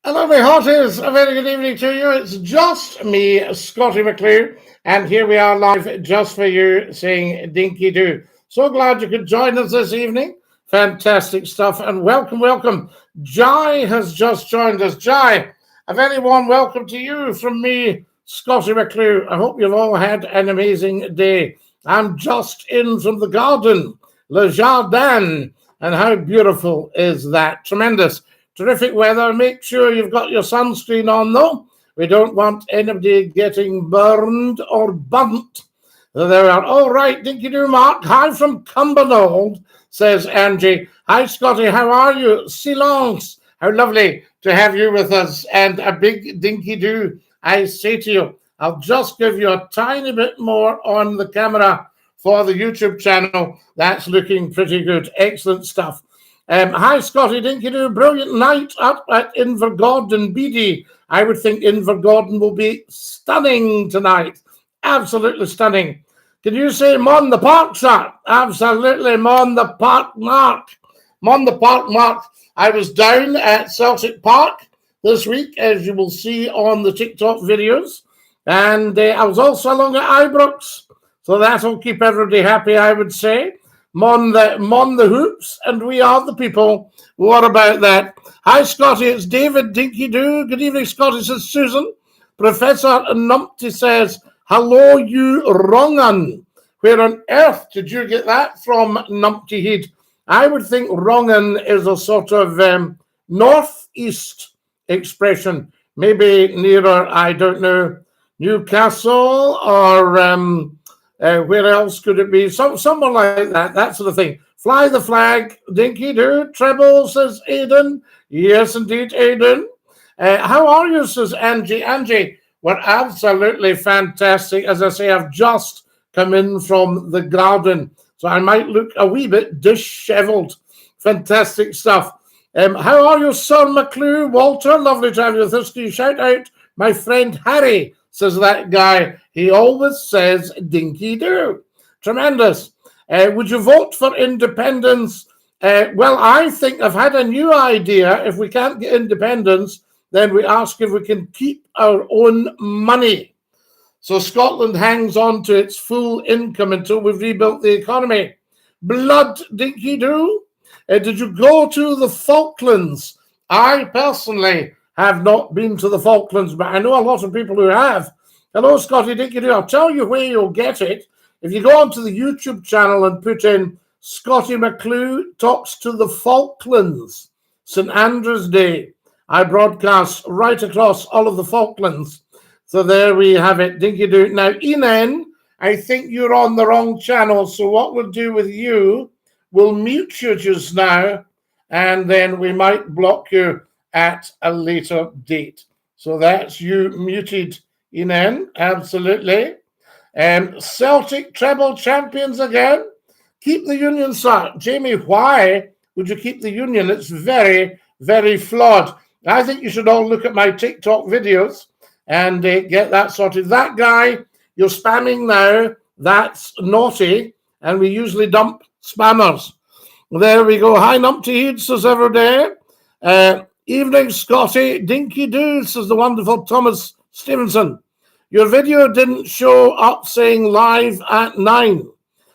Hello, my hearties. A very good evening to you. It's just me, Scottie McClue, and here we are live just for you saying Dinky-Doo. So glad you could join us this evening. Fantastic stuff, and welcome, welcome. Jai has just joined us. Jai, a very warm welcome to you from me, Scottie McClue. I hope you've all had an amazing day. I'm just in from the garden, Le Jardin, and how beautiful is that? Tremendous. Terrific weather. Make sure you've got your sunscreen on, though. We don't want anybody getting burned or burnt. There we are. All right, Dinky-Doo, Mark. Hi from Cumbernauld, says Angie. Hi, Scottie. How are you? Silence. How lovely to have you with us. And a big Dinky-Doo, I say to you. I'll just give you a tiny bit more on the camera for the YouTube channel. That's looking pretty good. Excellent stuff. Hi, Scottie, Dinky-Doo. Brilliant night up at Invergordon, BD. I would think Invergordon will be stunning tonight. Absolutely stunning. Can you say Mon the Park, sir? Absolutely, Mon the Park, Mark. Mon the Park, Mark. I was down at Celtic Park this week, as you will see on the TikTok videos. And I was also along at Ibrox. So that'll keep everybody happy, I would say. Mon the hoops, and we are the people. What about that? Hi, Scottie, it's David Dinky-Doo. Good evening, Scottie, says Susan. Professor Numpty says, hello, you wrong'un. Where on earth did you get that from, Numpty Heed? I would think wrong'un is a sort of northeast expression. Maybe nearer, I don't know, Newcastle or... where else could it be? Someone like that, that sort of thing. Fly the flag, Dinky-Doo. Treble, says Aidan. Yes, indeed, Aidan. How are you, says Angie. Angie, we're absolutely fantastic. As I say, I've just come in from the garden, so I might look a wee bit disheveled. Fantastic stuff. How are you, Sir McClue? Walter, lovely to have you with us. Can you shout out my friend Harry? Says that guy. He always says Dinky-Doo. Tremendous. Would you vote for independence? Well, I think I've had a new idea. If we can't get independence, then we ask if we can keep our own money. So Scotland hangs on to its full income until we've rebuilt the economy. Blood, Dinky-Doo. Did you go to the Falklands? I personally have not been to the Falklands, but I know a lot of people who have. Hello, Scottie Dinky-Doo. I'll tell you where you'll get it. If you go onto the YouTube channel and put in Scottie McClue talks to the Falklands, St. Andrew's Day, I broadcast right across all of the Falklands. So there we have it, Dinky-Doo. Now, Enan, I think you're on the wrong channel. So what we'll do with you, we'll mute you just now, and then we might block you at a later date. So that's you muted, Enan, absolutely. Celtic treble champions again. Keep the union, sir. Jamie, why would you keep the union? It's very, very flawed. I think you should all look at my TikTok videos and get that sorted. That guy you're spamming now, that's naughty, and we usually dump spammers. There we go. Hi, Numpty, says every day. Evening, Scottie. Dinky-Doo, says the wonderful Thomas Stevenson. Your video didn't show up saying live at 9.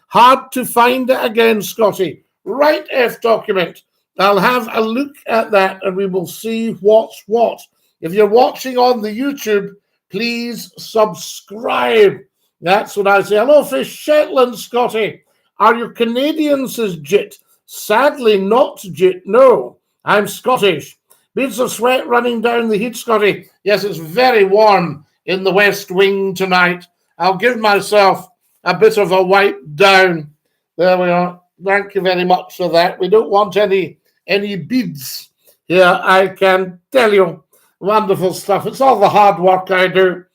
Hard to find it again, Scottie. Right, F document. I'll have a look at that and we will see what's what. If you're watching on the YouTube, please subscribe. That's what I say. Hello, Fish Shetland, Scottie. Are you Canadian, says Jit? Sadly not, Jit. No, I'm Scottish. Beads of sweat running down the heat, Scottie. Yes, it's very warm in the West Wing tonight. I'll give myself a bit of a wipe down. There we are. Thank you very much for that. We don't want any beads here, I can tell you. Wonderful stuff. It's all the hard work I do.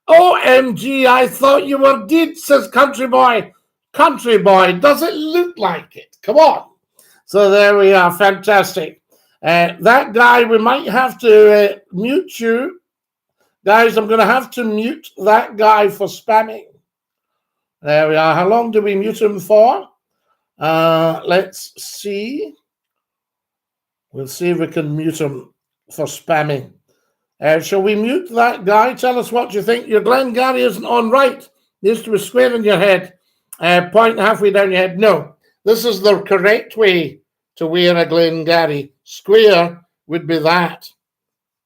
OMG, I thought you were dead, says Country Boy. Country Boy, does it look like it? Come on. So there we are. Fantastic. That guy, we might have to mute you. Guys, I'm going to have to mute that guy for spamming. There we are. How long do we mute him for? Let's see. We'll see if we can mute him for spamming. Shall we mute that guy? Tell us what you think. Your Glengarry isn't on right. Needs to be square in your head. Point halfway down your head. No, this is the correct way to wear a Glengarry. Square would be that.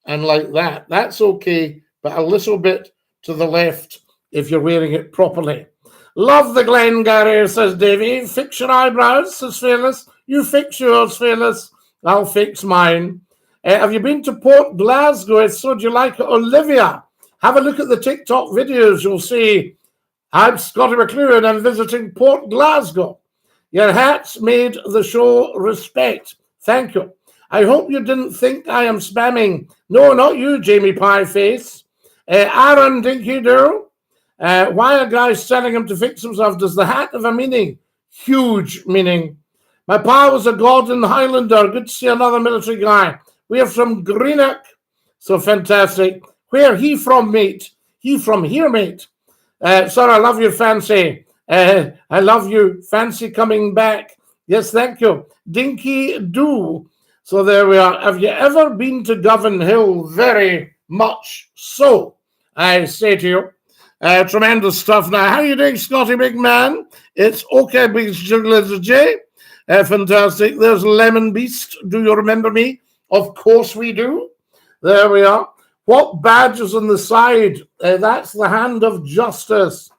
And like that. That's okay, but a little bit to the left if you're wearing it properly. Love the Glengarry, says Davy. Fix your eyebrows, says Fearless. You fix yours, Fearless. I'll fix mine. Have you been to Port Glasgow? If so, do you like it? Olivia, have a look at the TikTok videos. You'll see I'm Scottie McClue and I'm visiting Port Glasgow. Your hats made the show respect. Thank you. I hope you didn't think I am spamming. No, not you, Jamie Pieface. Aaron DINKY-DOO. Why are guys telling him to fix himself? Does the hat have a meaning? Huge meaning. My pa was a Gordon Highlander. Good to see another military guy. We are from Greenock. So fantastic. Where he from, mate? He from here, mate. Sir, I love you, fancy. I love you, fancy coming back. Yes, thank you. DINKY-DOO. So there we are. Have you ever been to Govan Hill? Very much so, I say to you. Tremendous stuff. Now, how are you doing, Scotty, big man? It's okay, Big Juggler J. Fantastic. There's Lemon Beast. Do you remember me? Of course we do. There we are. What badge is on the side? That's the hand of justice.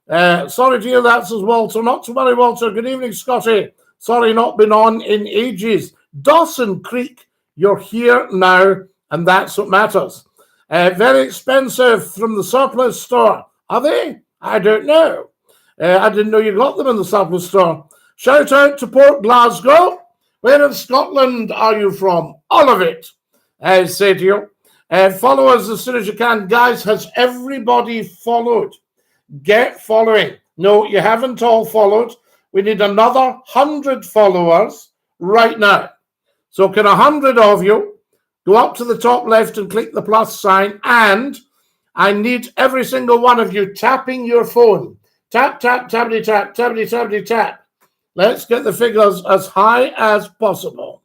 Sorry to hear that, says Walter. Not to worry, Walter. Good evening, Scotty. Sorry, not been on in ages. Dawson Creek, you're here now, and that's what matters. Very expensive from the surplus store. Are they? I don't know. I didn't know you got them in the surplus store. Shout out to Port Glasgow. Where in Scotland are you from? All of it, I say to you. Follow us as soon as you can. Guys, has everybody followed? Get following. No, you haven't all followed. We need another 100 followers right now. So can 100 of you go up to the top left and click the plus sign, and I need every single one of you tapping your phone. Tap, tap, tappity, tap, tappity, tappity, tap. Let's get the figures as high as possible.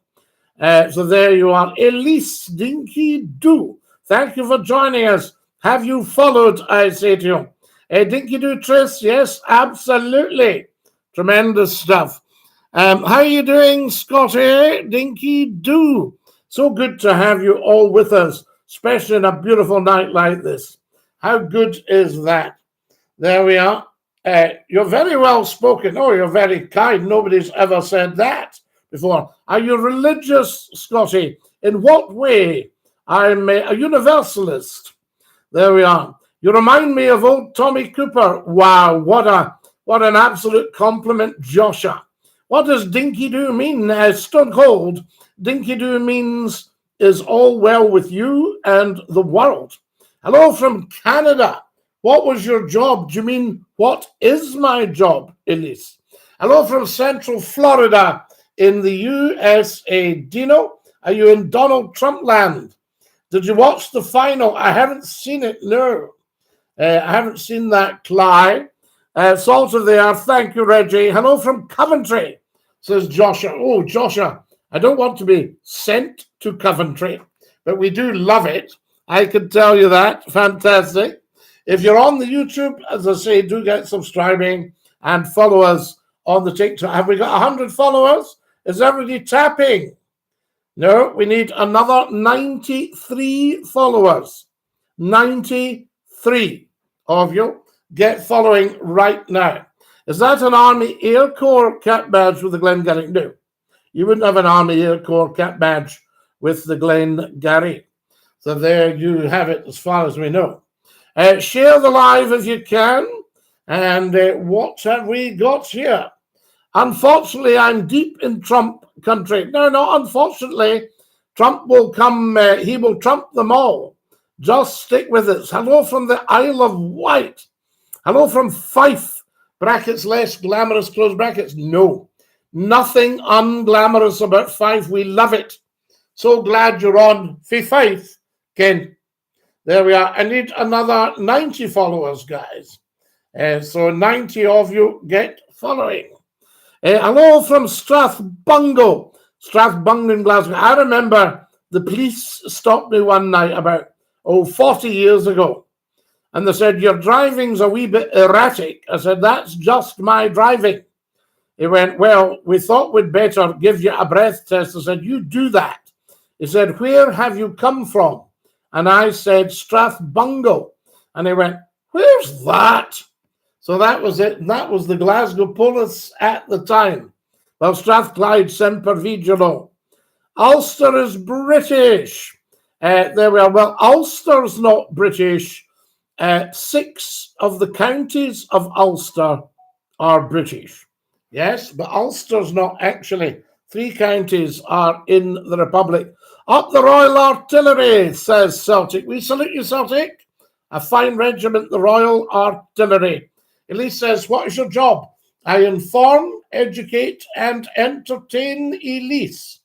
So there you are. Elise DINKY-DOO. Thank you for joining us. Have you followed, I say to you? DINKY-DOO, Tris? Yes, absolutely. Tremendous stuff. How are you doing, Scotty? DINKY-DOO. So good to have you all with us, especially in a beautiful night like this. How good is that? There we are. You're very well spoken. Oh, you're very kind. Nobody's ever said that before. Are you religious, Scotty? In what way? I'm a universalist. There we are. You remind me of old Tommy Cooper. Wow, what an absolute compliment, Joshua. What does DINKY-DOO mean? Stone Cold. DINKY-DOO means is all well with you and the world. Hello from Canada. What was your job? Do you mean, what is my job, Elise? Hello from Central Florida in the USA. Dino, are you in Donald Trump land? Did you watch the final? I haven't seen it, no. I haven't seen that, Clyde. Salt of the earth, thank you, Reggie. Hello from Coventry, says Joshua. Oh, Joshua, I don't want to be sent to Coventry, but we do love it. I can tell you that. Fantastic. If you're on the YouTube, as I say, do get subscribing and follow us on the TikTok. Have we got 100 followers? Is everybody tapping? No, we need another 93 followers. 93 of you. Get following right now. Is that an Army Air Corps cap badge with the Glengarry? No, you wouldn't have an Army Air Corps cap badge with the Glengarry. So there you have it as far as we know. Share the live if you can. And what have we got here? Unfortunately, I'm deep in Trump country. No, not unfortunately. Trump will come. He will trump them all. Just stick with it. Hello from the Isle of Wight. Hello from Fife. Brackets less glamorous, close brackets. No, nothing unglamorous about Fife. We love it. So glad you're on Fife, Ken. There we are. I need another 90 followers, guys. So 90 of you get following. Hello from Strathbungo in Glasgow. I remember the police stopped me one night about 40 years ago. And they said, your driving's a wee bit erratic. I said, that's just my driving. He went, well, we thought we'd better give you a breath test. I said, you do that. He said, where have you come from? And I said, Strathbungo. And he went, where's that? So that was it. And that was the Glasgow police at the time. Well, Strathclyde semper vigilo. Ulster is British. There we are. Well, Ulster's not British. 6 of the counties of Ulster are British. Yes, but Ulster's not actually. 3 counties are in the Republic. Up the Royal Artillery, says Celtic. We salute you, Celtic. A fine regiment, the Royal Artillery. Elise says, what is your job? I inform, educate, and entertain. Elise.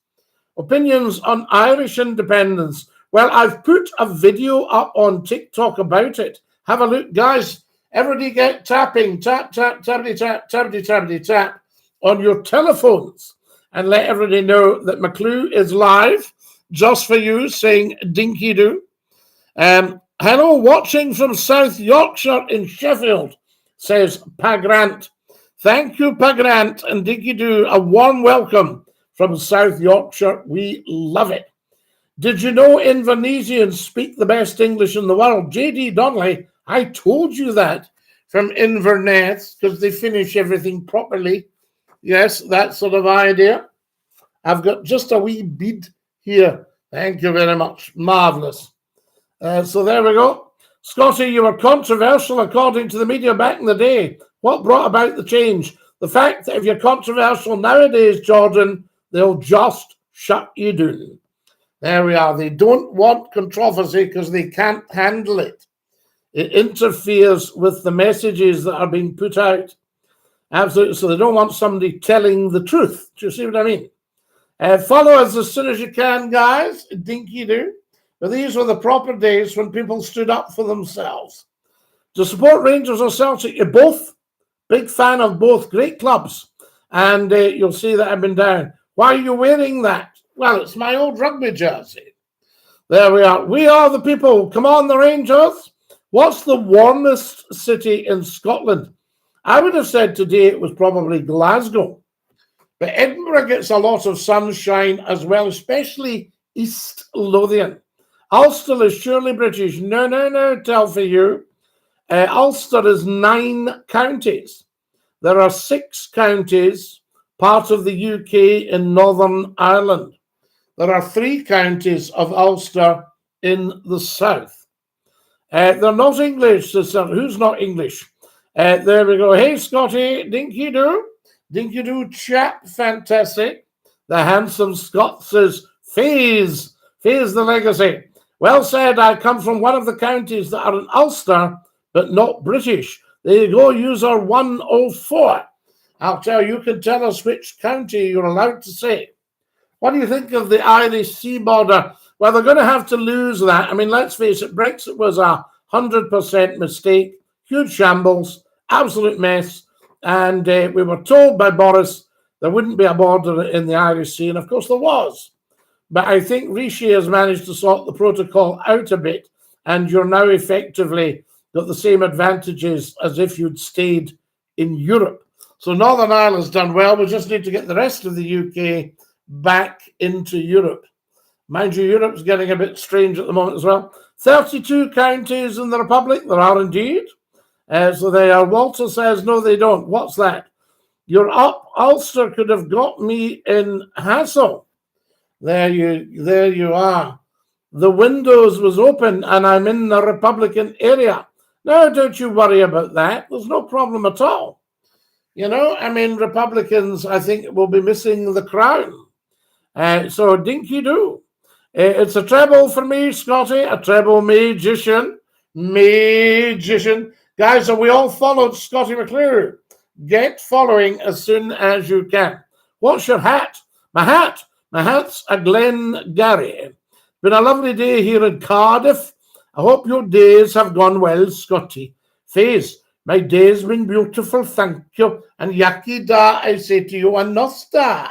Opinions on Irish independence. Well, I've put a video up on TikTok about it. Have a look, guys. Everybody get tapping, tap, tap, tappity, tap, tappity, tappity, tap on your telephones and let everybody know that McCLUE is live just for you, saying Dinky-Doo. Hello, watching from South Yorkshire in Sheffield, says Pagrant. Thank you, Pagrant and Dinky-Doo. A warm welcome from South Yorkshire. We love it. Did you know Invernessians speak the best English in the world? J.D. Donnelly, I told you that from Inverness because they finish everything properly. Yes, that sort of idea. I've got just a wee bead here. Thank you very much. Marvellous. So there we go. Scotty, you were controversial according to the media back in the day. What brought about the change? The fact that if you're controversial nowadays, Jordan, they'll just shut you down. There we are. They don't want controversy because they can't handle it. It interferes with the messages that are being put out. Absolutely. So they don't want somebody telling the truth. Do you see what I mean? Follow us as soon as you can, guys. Dinky-Doo. But these were the proper days when people stood up for themselves. To support Rangers or Celtic, you're both. Big fan of both. Great clubs. And you'll see that I've been down. Why are you wearing that? Well, it's my old rugby jersey. There we are. We are the people. Come on, the Rangers. What's the warmest city in Scotland? I would have said today it was probably Glasgow. But Edinburgh gets a lot of sunshine as well, especially East Lothian. Ulster is surely British. No, tell for you. Ulster is 9 counties. There are 6 counties, part of the UK in Northern Ireland. There are 3 counties of Ulster in the south. They're not English. Who's not English? There we go. Hey, Scotty, Dinky-Doo. Dinky-Doo chap, fantastic. The handsome Scot says, Faze the legacy. Well said, I come from one of the counties that are in Ulster, but not British. There you go, user 104. I'll tell you, can tell us which county you're allowed to say. What do you think of the Irish sea border? Well, they're going to have to lose that. I mean, let's face it, Brexit was a 100% mistake, huge shambles, absolute mess. And we were told by Boris there wouldn't be a border in the Irish Sea. And of course there was. But I think Rishi has managed to sort the protocol out a bit. And you're now effectively got the same advantages as if you'd stayed in Europe. So Northern Ireland's done well. We just need to get the rest of the UK back into Europe. Mind you, Europe's getting a bit strange at the moment as well. 32 counties in the Republic. There are indeed. So they are. Walter says, no, they don't. What's that? You're up. Ulster could have got me in hassle. There you are. The windows was open and I'm in the Republican area. No, don't you worry about that. There's no problem at all. You know, I mean, Republicans, I think, will be missing the crown. So Dinky-Doo. It's a treble for me, Scotty. A treble magician. Guys, have we all followed Scotty McCLUE? Get following as soon as you can. What's your hat? My hat's a Glengarry. Been a lovely day here in Cardiff. I hope your days have gone well, Scotty. Faze, my day's been beautiful, thank you. And Yaki da, I say to you, and Nosta.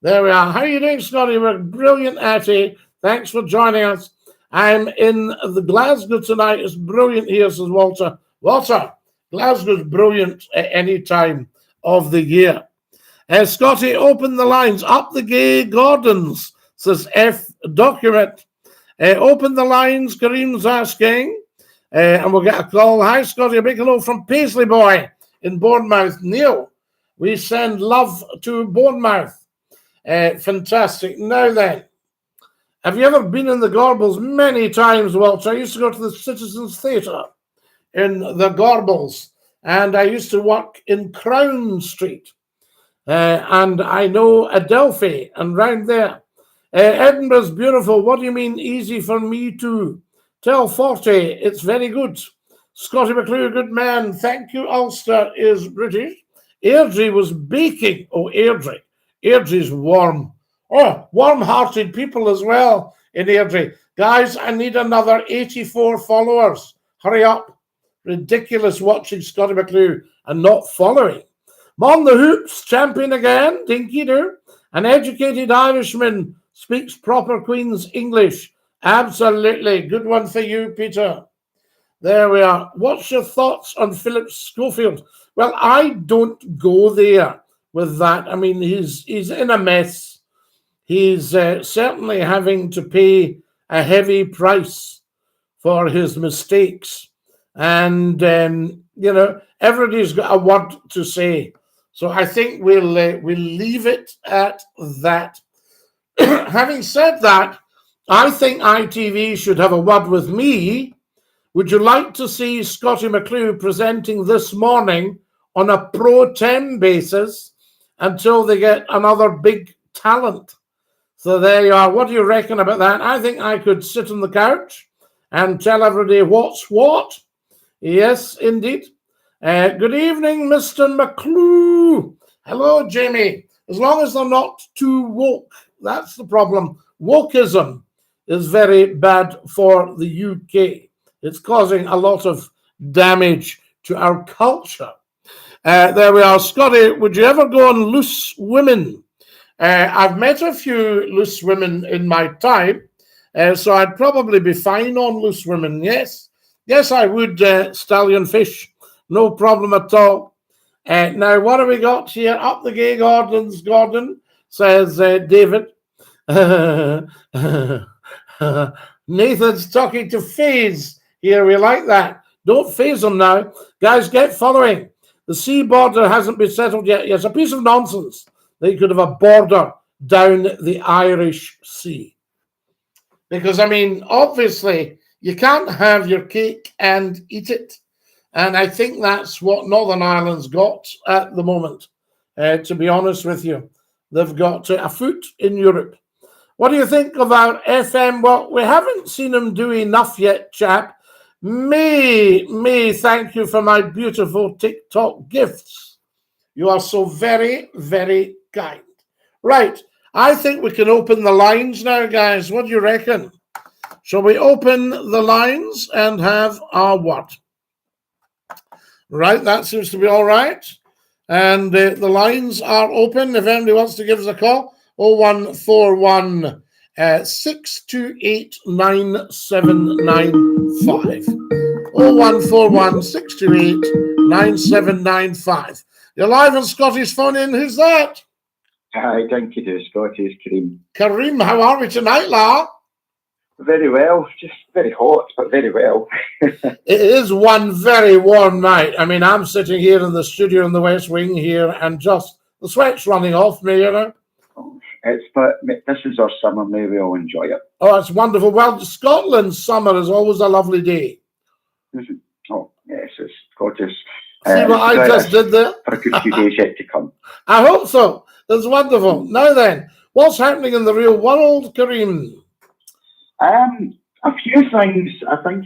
There we are. How are you doing, Scotty? We're brilliant at it. Thanks for joining us. I'm in the Glasgow tonight. It's brilliant here, says Walter. Walter, Glasgow's brilliant at any time of the year. Scotty, open the lines. Up the gay Gordons, says F. Document. Open the lines, Kareem's asking. And we'll get a call. Hi, Scotty. A big hello from Paisley Boy in Bournemouth. Neil, we send love to Bournemouth. Fantastic. Now then, have you ever been in the Gorbals? Many times, Walter. I used to go to the Citizens Theatre in the Gorbals, and I used to work in Crown Street. And I know Adelphi and round there. Edinburgh's beautiful. What do you mean easy for me to tell 40? It's very good. Scotty McClue, good man. Thank you. Ulster is British. Airdrie was baking. Oh, Airdrie. Airdrie's warm. Oh, warm-hearted people as well in Airdrie. Guys, I need another 84 followers. Hurry up. Ridiculous watching Scotty McClue and not following. Mon the Hoops, champion again. Dinky-Doo. An educated Irishman speaks proper Queen's English. Absolutely. Good one for you, Peter. There we are. What's your thoughts on Philip Schofield? Well, I don't go there with that. I mean, he's in a mess. He's certainly having to pay a heavy price for his mistakes. And, you know, everybody's got a word to say. So I think we'll leave it at that. Having said that, I think ITV should have a word with me. Would you like to see Scotty McClue presenting this morning on a pro tem basis until they get another big talent? So there you are. What do you reckon about that? I think I could sit on the couch and tell everybody what's what. Yes, indeed. Good evening, Mr. McClue. Hello, Jamie. As long as they're not too woke, that's the problem. Wokeism is very bad for the UK. It's causing a lot of damage to our culture. There we are. Scotty, would you ever go on Loose Women? I've met a few loose women in my time, so I'd probably be fine on Loose Women, yes. Yes, I would, Stallion Fish. No problem at all. Now, what have we got here? Up the gay Gordons, Gordon, says David. Nathan's talking to FaZe here. We like that. Don't phase them now. Guys, get following. The sea border hasn't been settled yet. It's a piece of nonsense that you could have a border down the Irish Sea. Because, I mean, obviously, you can't have your cake and eat it. And I think that's what Northern Ireland's got at the moment, to be honest with you. They've got a foot in Europe. What do you think of our FM? Well, we haven't seen him do enough yet, chap. May, thank you for my beautiful TikTok gifts. You are so very, very kind. Right, I think we can open the lines now, guys. What do you reckon? Shall we open the lines and have our what? Right, that seems to be all right. And the lines are open. If anybody wants to give us a call, 0141 628 9795. 0141 628 9795. You're live on Scotty's phone in. Who's that? Hi, Dinky-Doo, Scotty's Kareem. Kareem, how are we tonight, La? Very well, just very hot, but very well. It is one very warm night. I mean, I'm sitting here in the studio in the West Wing here, and just the sweat's running off me, you know. But this is our summer. Maybe we all enjoy it. Oh, it's wonderful. Well, Scotland's summer is always a lovely day. Mm-hmm. Oh, yes, it's gorgeous. See what I just did there? For a good few days yet to come. I hope so. That's wonderful. Now then, what's happening in the real world, Kareem? A few things. I think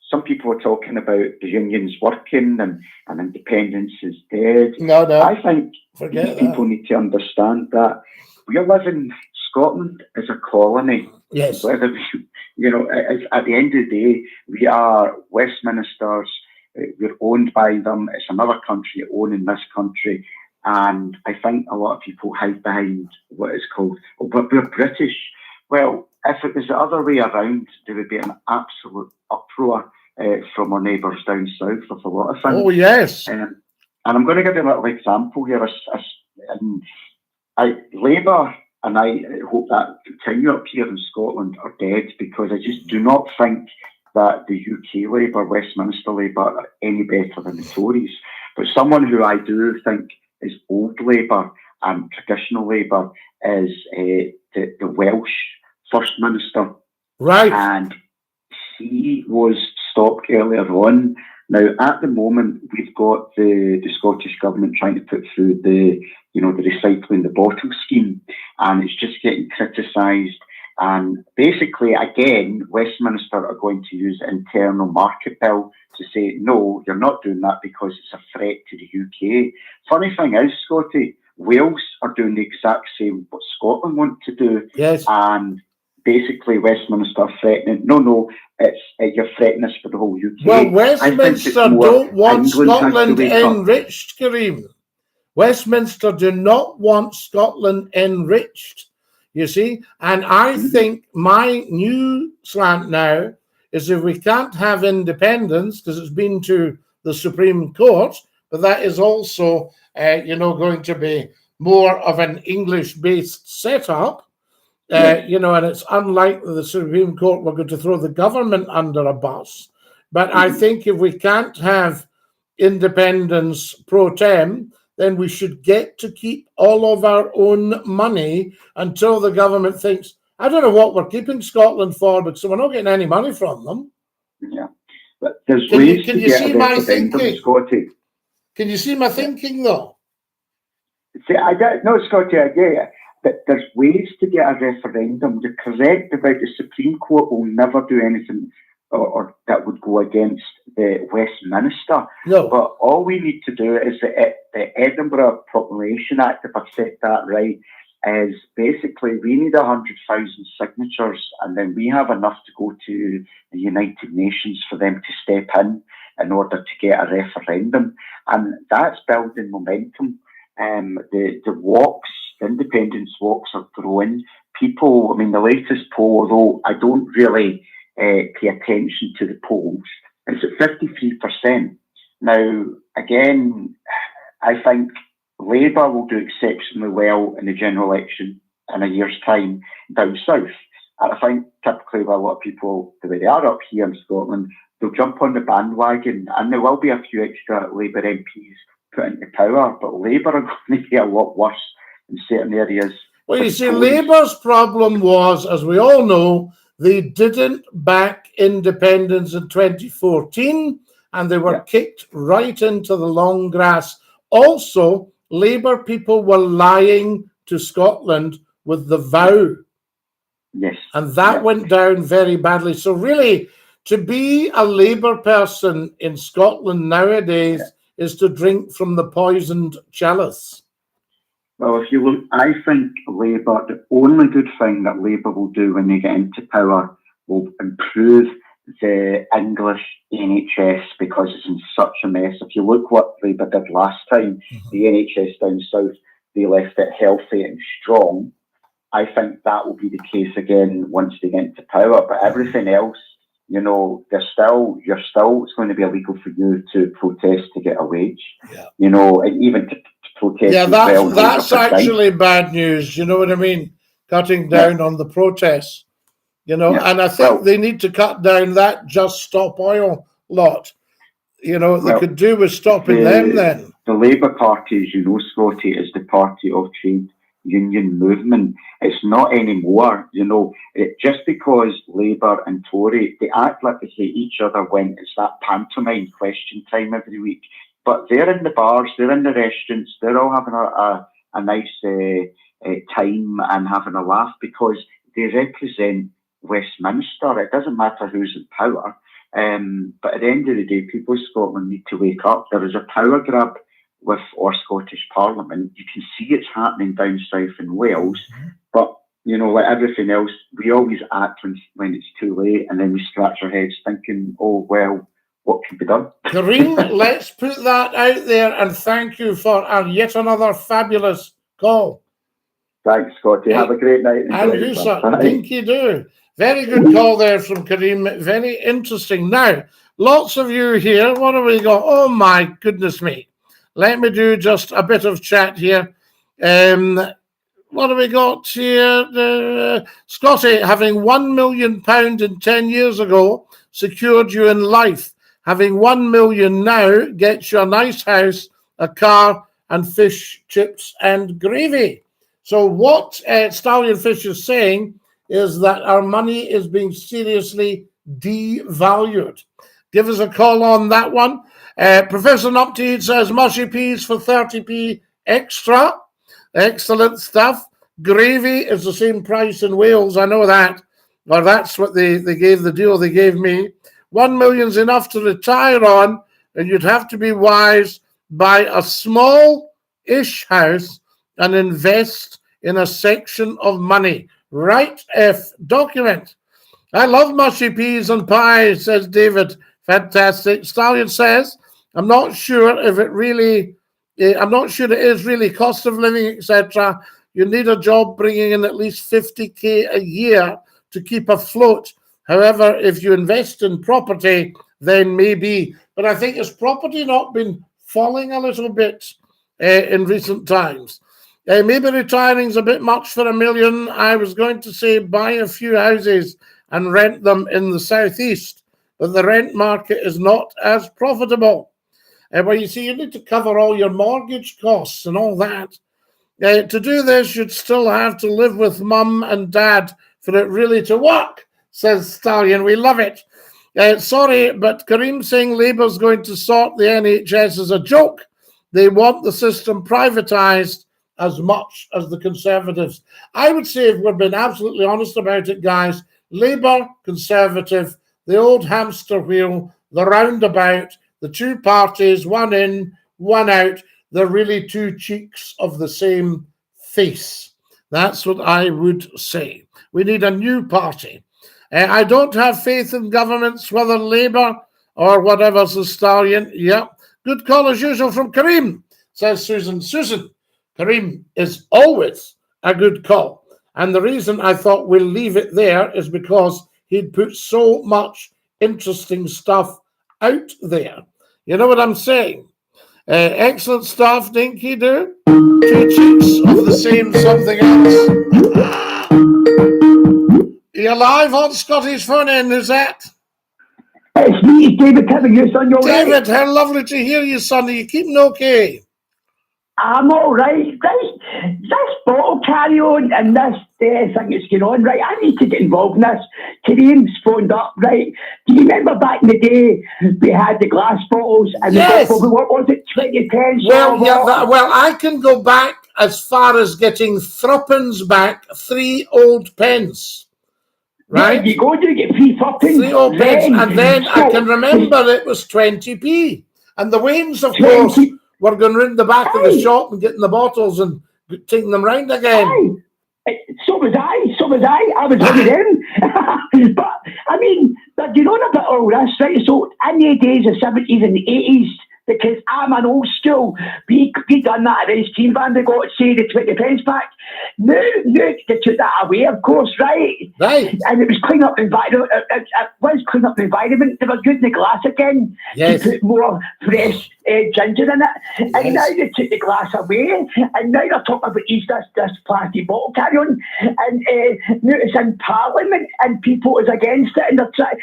some people are talking about the unions working and independence is dead. No. I think that. people need to understand that we live in Scotland as a colony. Yes. Whether you know, at the end of the day, we are Westminsters. We're owned by them. It's another country owning this country. And I think a lot of people hide behind what is called, but we're British. Well, if it was the other way around, there would be an absolute uproar from our neighbours down south of a lot of things. Oh, yes. And I'm going to give you a little example here. Labour, and I hope that continue up here in Scotland, are dead, because I just do not think that the UK Labour, Westminster Labour, are any better than the Tories. But someone who I do think is old Labour and traditional Labour is the Welsh First Minister. Right. And he was stopped earlier on. Now, at the moment, we've got the Scottish Government trying to put through the recycling the bottle scheme, and it's just getting criticised. And basically, again, Westminster are going to use the internal market bill to say, no, you're not doing that because it's a threat to the UK. Funny thing is, Scotty, Wales are doing the exact same what Scotland want to do. Yes. And basically, Westminster are threatening, no, you're threatening us for the whole UK. Well, Westminster don't want Scotland enriched, Kareem. Westminster do not want Scotland enriched, you see. And I think my new slant now is, if we can't have independence, because it's been to the Supreme Court, but that is also, going to be more of an English-based setup, and it's unlike the Supreme Court, we're going to throw the government under a bus. But I think if we can't have independence pro tem, then we should get to keep all of our own money until the government thinks, I don't know what we're keeping Scotland for, because we're not getting any money from them. Yeah. But there's ways to get a referendum, Scotty. Can you see my thinking, though? See, Scotty, I get it. But there's ways to get a referendum. You're correct about the Supreme Court will never do anything or that would go against the Westminster. No. But all we need to do is the Edinburgh Proclamation Act, if I've said that right, is basically we need 100,000 signatures, and then we have enough to go to the United Nations for them to step in order to get a referendum. And that's building momentum. The walks, the independence walks are growing. People, I mean, the latest poll, although I don't really pay attention to the polls, it's at 53%. Now, again, I think Labour will do exceptionally well in the general election in a year's time down south. And I think typically with a lot of people, the way they are up here in Scotland, they'll jump on the bandwagon, and there will be a few extra Labour MPs put into power, but Labour are going to be a lot worse in certain areas. Well, you see, Labour's problem was, as we all know, they didn't back independence in 2014, and they were kicked right into the long grass. Also, Labour people were lying to Scotland with the vow. Yes. And that went down very badly. So really, to be a Labour person in Scotland nowadays is to drink from the poisoned chalice. Well, if you look, I think Labour, the only good thing that Labour will do when they get into power will improve the English NHS, because it's in such a mess. If you look what Labour did last time, the NHS down south, they left it healthy and strong. I think that will be the case again once they get into power. But everything else, it's going to be illegal for you to protest to get a wage. And even to protest. Yeah, that's actually bad news. You know what I mean? Cutting down on the protests. And I think they need to cut down that Just Stop Oil lot. They could do with stopping them then. The Labour Party, as you know, Scotty, is the party of trade union movement. It's not anymore, just because Labour and Tory, they act like they hate each other when it's that pantomime question time every week. But they're in the bars, they're in the restaurants, they're all having a nice time and having a laugh because they represent Westminster. It doesn't matter who's in power. But at the end of the day, people in Scotland need to wake up. There is a power grab with our Scottish Parliament. You can see it's happening down south in Wales. But, like everything else, we always act when it's too late, and then we scratch our heads thinking, oh, well, what can be done? Kareem, let's put that out there, and thank you for yet another fabulous call. Thanks, Scotty. Have a great night. And you, sir. Dinky-Doo. Very good call there from Kareem. Very interesting. Now, lots of you here. What have we got? Oh, my goodness me. Let me do just a bit of chat here. What have we got here? Scotty, having £1 million in 10 years ago secured you in life. Having 1 million now gets you a nice house, a car, and fish, chips, and gravy. So what Stallion Fish is saying is that our money is being seriously devalued. Give us a call on that one. Professor Nupteed says mushy peas for 30p extra. Excellent stuff. Gravy is the same price in Wales. I know that. Or that's what they gave the deal they gave me. 1 million's enough to retire on, and you'd have to be wise, buy a small-ish house and invest in a section of money. Right, F. Document. I love mushy peas and pie, says David. Fantastic. Stallion says, I'm not sure it is really cost of living, etc. You need a job bringing in at least 50k a year to keep afloat. However, if you invest in property, then maybe. But I think has property not been falling a little bit in recent times? Maybe retiring's a bit much for $1 million. I was going to say buy a few houses and rent them in the southeast, but the rent market is not as profitable. Well, you see, you need to cover all your mortgage costs and all that. To do this, you'd still have to live with mum and dad for it really to work, says Stallion. We love it. Sorry, but Kareem saying Labour's going to sort the NHS is a joke. They want the system privatised as much as the Conservatives. I would say, if we're being absolutely honest about it, guys, Labour, Conservative, the old hamster wheel, the roundabout, the two parties, one in, one out, they're really two cheeks of the same face. That's what I would say. We need a new party. I don't have faith in governments, whether Labour or whatever's the Stallion. Yeah, good call as usual from Kareem, says Susan. Susan, Kareem is always a good call. And the reason I thought we'll leave it there is because he'd put so much interesting stuff out there. You know what I'm saying? Excellent stuff, Dinky-Doo. Two cheeks of the same something else. You're live on Scotty's phone in, is that? It's me, David. How are you, son? You all right? David, how lovely to hear you, son. Are you keeping okay? I'm all right. Right. This bottle carry on and this thing that's going on, right? I need to get involved in this. Kareem's phoned up, right? Do you remember back in the day we had the glass bottles and yes. the what was it, 20 pence? Well, yeah, well, I can go back as far as getting threepence back, 3 old pence. Right? Yeah, you go to get 3 threepence. 3 old pence, and then I can remember it was 20p. And the Waynes, of course, were going round the back of the shop and getting the bottles and taking them round again. So was I. I was one of them. But, I mean, but you know about all this, right? So, in the days of 70s and 80s, because I'm an old school, we done that at Steam Band, they got to say the 20 pence back. No, they took that away, of course, right? Right. And it was clean up the environment. It was clean up the environment. They were good in the glass again. Yes. To put more fresh ginger in it. Yes. And now they took the glass away. And now they're talking about this plastic bottle carry on. And now it's in Parliament and people is against it. And they're trying.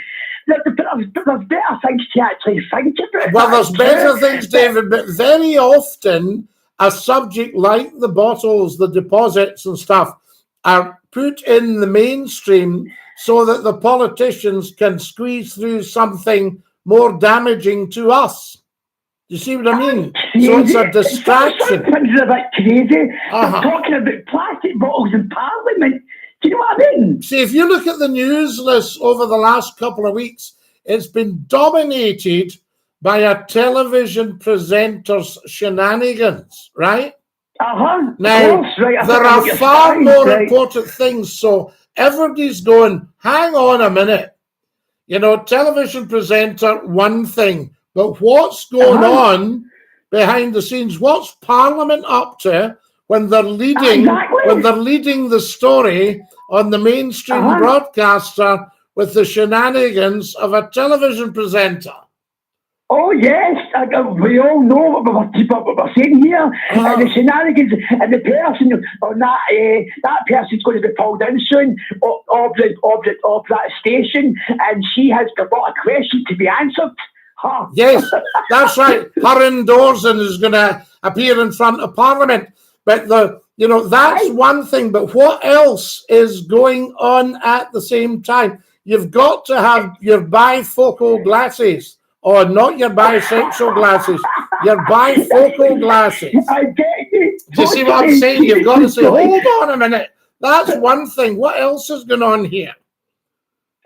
There's better things to actually think about. Well, there's better things, David, but very often a subject like the bottles, the deposits and stuff are put in the mainstream so that the politicians can squeeze through something more damaging to us. You see what I mean? So it's a distraction. It's a bit crazy. They're talking about plastic bottles in Parliament. Do you know what I mean? See, if you look at the news list over the last couple of weeks, it's been dominated by a television presenter's shenanigans, right? Now, right. there are far more important things, so everybody's going, hang on a minute. You know, television presenter, one thing, but what's going on behind the scenes? What's Parliament up to? when they're leading the story on the mainstream broadcaster with the shenanigans of a television presenter. Oh yes, we all know what we're saying here. And the shenanigans, and the person on that person's going to be pulled in soon of that station, and she has got a lot of questions to be answered. Huh. Yes, that's right. Her endorsing is going to appear in front of Parliament. But that's one thing. But what else is going on at the same time? You've got to have your bifocal glasses. Or not your bisexual glasses, your bifocal glasses. I get it. Do you see what I'm saying? You've got to say, hold on a minute. That's one thing. What else is going on here?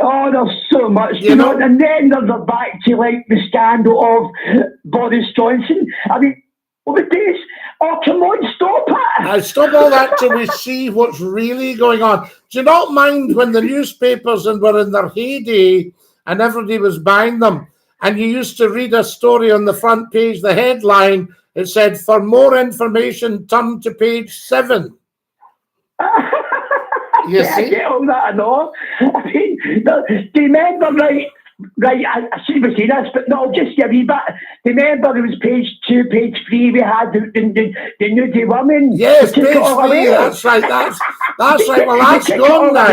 Oh, there's so much. You know? And then there's back to like the scandal of Boris Johnson. I mean, what this? Oh, come on, stop it. I stop all that till we see what's really going on. Do you not mind when the newspapers were in their heyday and everybody was buying them? And you used to read a story on the front page, the headline, it said, for more information, turn to page 7. You see? I get all that and all. I mean, do you remember, right, I shouldn't say this, but no, just a wee bit. Do you remember it was page 2, page 3, we had the nudie woman? Yes, page 3, that's right, that's right. Well, that's gone now.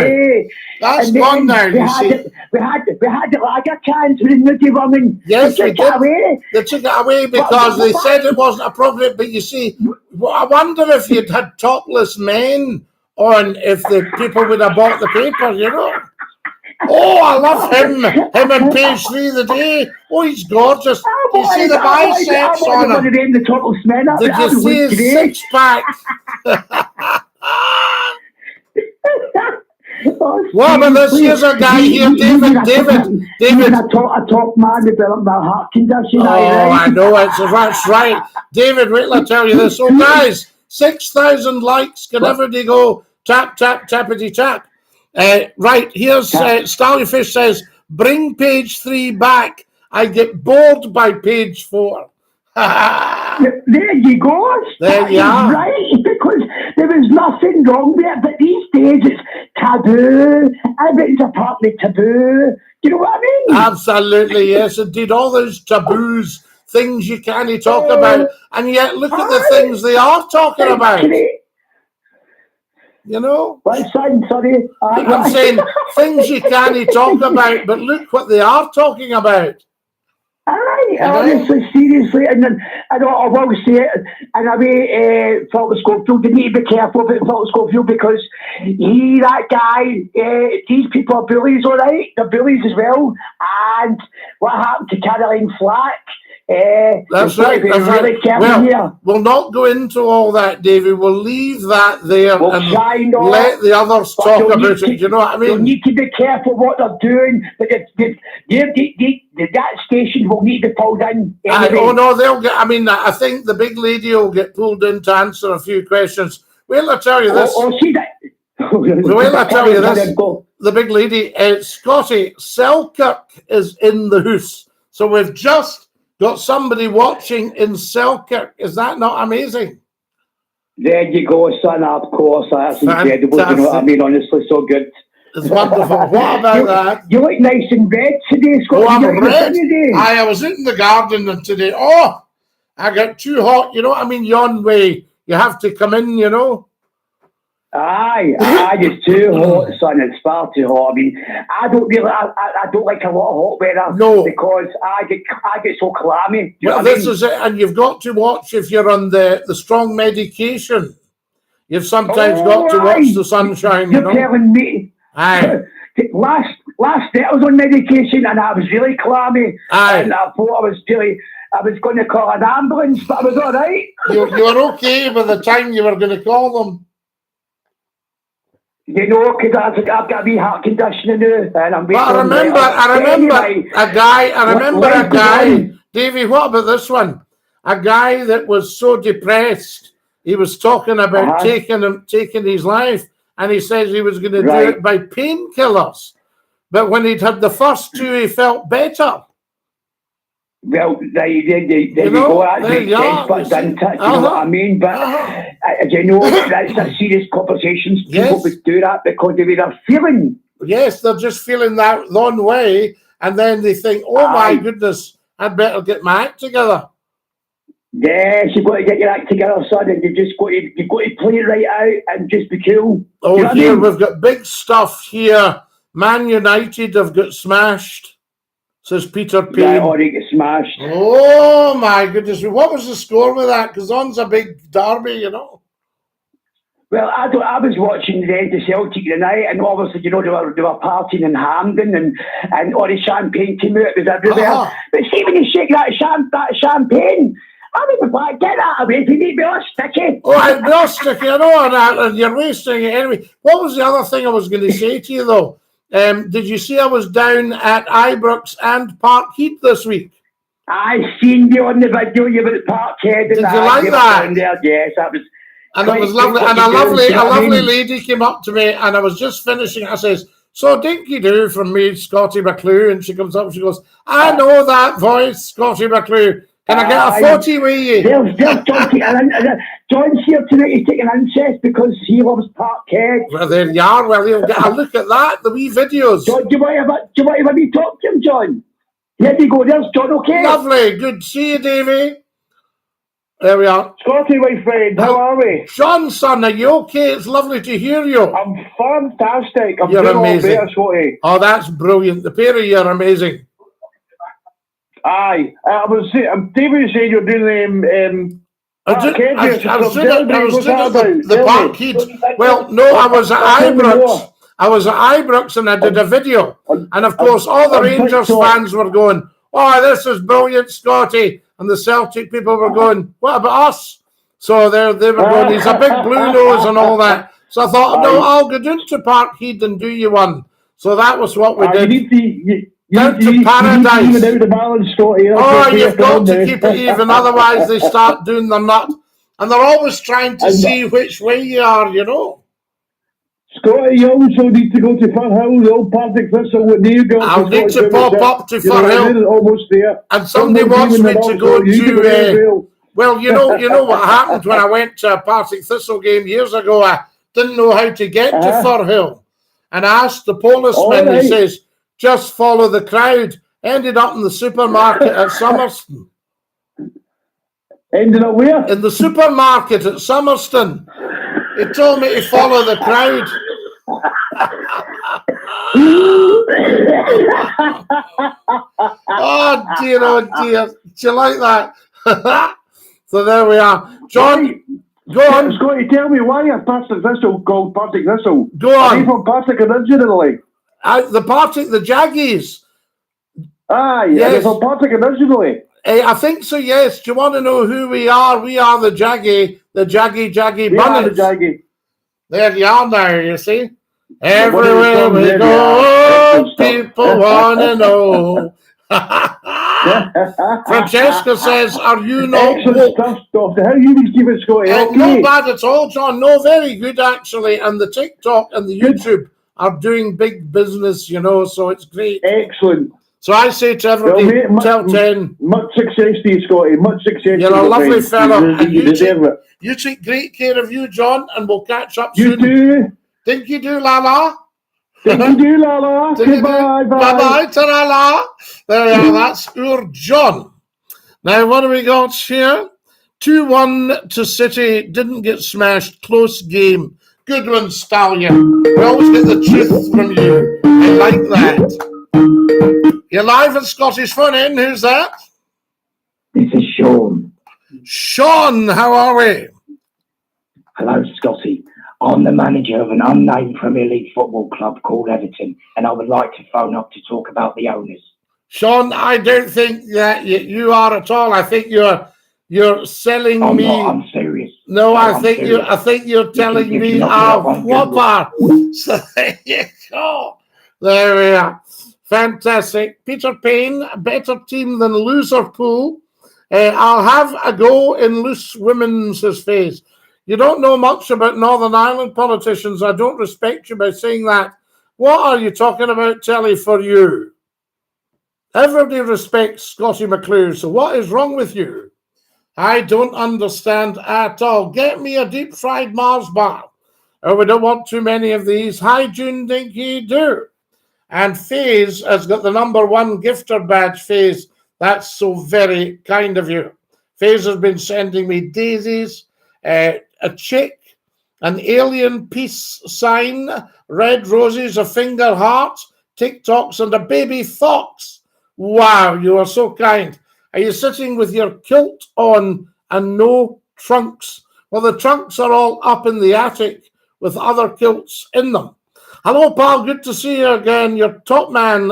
That's gone now, you see. We had the lager cans with the nudie woman. Yes, they took it away. They took it away because they said it wasn't appropriate. But you see, I wonder if you'd had topless men on, if the people would have bought the paper, you know. Oh, I love him. Him on page 3 of the day. Oh, he's gorgeous. You see the biceps on him. Did you see his six-pack? What about this? Here's a guy here, David. A top man developed a heart condition. Oh, I know, that's right. David, wait till I tell you this. Oh, guys, 6,000 likes. Can everybody go tap, tap, tappity, tap? Right, here's Starlyfish says, bring page 3 back. I get bored by page 4. There you go. There you are. Right, because there was nothing wrong with it, but these days it's taboo. Everything's apparently taboo. You know what I mean? Absolutely, yes, indeed. All those taboos, things you can't talk about, and yet look at the things they are talking about. You know? What's that? Sorry. I'm saying things you can't talk about, but look what they are talking about. Aye, honestly, seriously, and I will say it in a way, Philip Schofield, you need to be careful about Philip Schofield because that guy, these people are bullies, all right? They're bullies as well. And what happened to Caroline Flack? That's right. Really well, here. We'll not go into all that, David. We'll leave that there and let the others talk about it. You know what I mean? You need to be careful what they're doing, but that station will need to be pulled in. Anyway. Oh no, they'll get. I mean, I think the big lady will get pulled in to answer a few questions. Well, I'll tell you this. See that. Well, I'll tell you this. The big lady, Scotty Selkirk, is in the house. So we've just got somebody watching in Selkirk. Is that not amazing? There you go, son. Of course, that's incredible. You know what I mean? Honestly, so good. It's wonderful. What about that? You look nice and red today, Scott. Oh, I'm red. I was in the garden today. Oh, I got too hot. You know what I mean? Yon way, you have to come in, you know. Aye, it's too hot, son. It's far too hot. I mean, I don't like a lot of hot weather. No, because I get so clammy. Well, this is it, and you've got to watch if you're on the strong medication. You've sometimes got to watch the sunshine. You're telling me. Aye. Last night I was on medication and I was really clammy. Aye. And I thought I was going to call an ambulance, but I was all right. You were okay by the time you were going to call them. You know, because I've got a wee heart condition now, and I'm waiting. Well, I remember a guy. Davey, what about this one? A guy that was so depressed, he was talking about taking his life, and he says he was going to do it by painkillers. But when he'd had the first 2, he felt better. Well, there you go. That's there you are, but done to, you know what I mean? But you know, that's a serious conversations. People would do that because they were feeling. Yes, they're just feeling that one way, and then they think, "Oh my goodness, I'd better get my act together." Yes, you've got to get your act together, son, and you've got to play it right out and just be cool. Oh, you know here we've got big stuff here. Man United have got smashed, says Peter Payne. Yeah, or they get smashed. Oh my goodness! What was the score with that? Because on's a big derby, you know. Well, I was watching the end of Celtic tonight, and obviously, you know, they were partying in Hampden, and all the champagne came out. It was everywhere. But see, when you shake that champagne, I mean, get that away from me, be all sticky. Oh, I'm not sticky, I know, and you're wasting it anyway. What was the other thing I was going to say to you, though? Did you see I was down at Ibrox and Parkhead this week? I seen you on the video. You were at Parkhead. Did you like that? Yes, that was. And it was lovely. And a lovely lady came up to me, and I was just finishing. I says, "So Dinky-Doo from me, Scottie McCLUE," and she comes up and she goes, "I know that voice, Scottie McCLUE. Can I get a 40 with you?" John's here tonight. He's taking interest because he loves Parkhead. Well, there you are. Well, you'll get a look at that. The wee videos. John, do you want to have a wee talk to him, John? Here you go. There's John. Okay. Lovely. Good to see you, Davey. There we are. Scotty, my friend, how are we? John, son, are you okay? It's lovely to hear you. I'm fantastic. You're doing amazing. All better, Scotty. Oh, that's brilliant. The pair of you are amazing. Aye. I was saying, David said you're doing I was doing the Parkhead. Well, no, I was at Ibrox. I was at Ibrox and I did a video. And of course, all the Rangers fans were going, "Oh, this is brilliant, Scotty." And the Celtic people were going, "What about us?" So they were going, "He's a big blue nose," and all that. So I thought, no, I'll go down to Parkhead and do you one. So that was what we did. Down to paradise. You've got to keep it even, otherwise they start doing the nut. And they're always trying to see which way you are, you know. Scotty, you also need to go to Firhill, the old Partick Thistle. I'll need to pop up to Firhill. Almost there. And somebody wants me to go to... Well, you know what happened when I went to a Partick Thistle game years ago. I didn't know how to get to Firhill. And I asked the policeman, he says, "Just follow the crowd." Ended up in the supermarket at Summerston. Ended up where? In the supermarket at Summerston. He told me to follow the crowd. Oh dear. Do you like that? So there we are. John, go on. Scotty, tell me why a Partick Thistle called Partick Thistle? Go on. Are you from Partick originally? The Partick, the Jaggies. Aye, yes. Are you from Partick originally? I think so, yes. Do you want to know who we are? We are the Jaggy Bunnets. The Jaggy. There you are now, you see. Everywhere we go, people want to know. Francesca says, "Are you not excellent stuff? How you been keeping, Scotty? Not bad at all, John. No, very good, actually. And the TikTok and the YouTube are doing big business, you know, so it's great. Excellent. So I say to everybody, tell 10. Much success to you, Scotty. Much success. You're a lovely fellow. And you deserve it. You take great care of you, John, and we'll catch up you soon. You too. Dinky-Doo, la-la. Dinky-Doo, la-la. Goodbye, bye. Bye-bye, ta-la-la. There we are. That's our John. Now, what do we got here? 2-1 to City. Didn't get smashed. Close game. Good one, Stallion. We always get the truth from you. I like that. You're live at Scottish Fun In. Who's that? This is Sean. Sean, how are we? Hello, Scotty. I'm the manager of an unnamed Premier League football club called Everton, and I would like to phone up to talk about the owners. Sean, I don't think that you are at all. I think you're selling me. I'm serious. No, I think you're telling me a whopper. So there you go. There we are. Fantastic. Peter Payne, a better team than Loserpool. I'll have a go in loose women's face. You don't know much about Northern Ireland politicians. I don't respect you by saying that. What are you talking about, Telly, for you? Everybody respects Scottie McClue, so what is wrong with you? I don't understand at all. Get me a deep fried Mars bar. Oh, we don't want too many of these. Hi, June Dinky-Doo. And Faze has got the #1 gifter badge, Faze. That's so very kind of you. Faze has been sending me daisies, a chick, an alien peace sign, red roses, a finger heart, TikToks, and a baby fox. Wow, you are so kind. Are you sitting with your kilt on and no trunks? Well, the trunks are all up in the attic with other kilts in them. Hello, pal. Good to see you again. You're top man.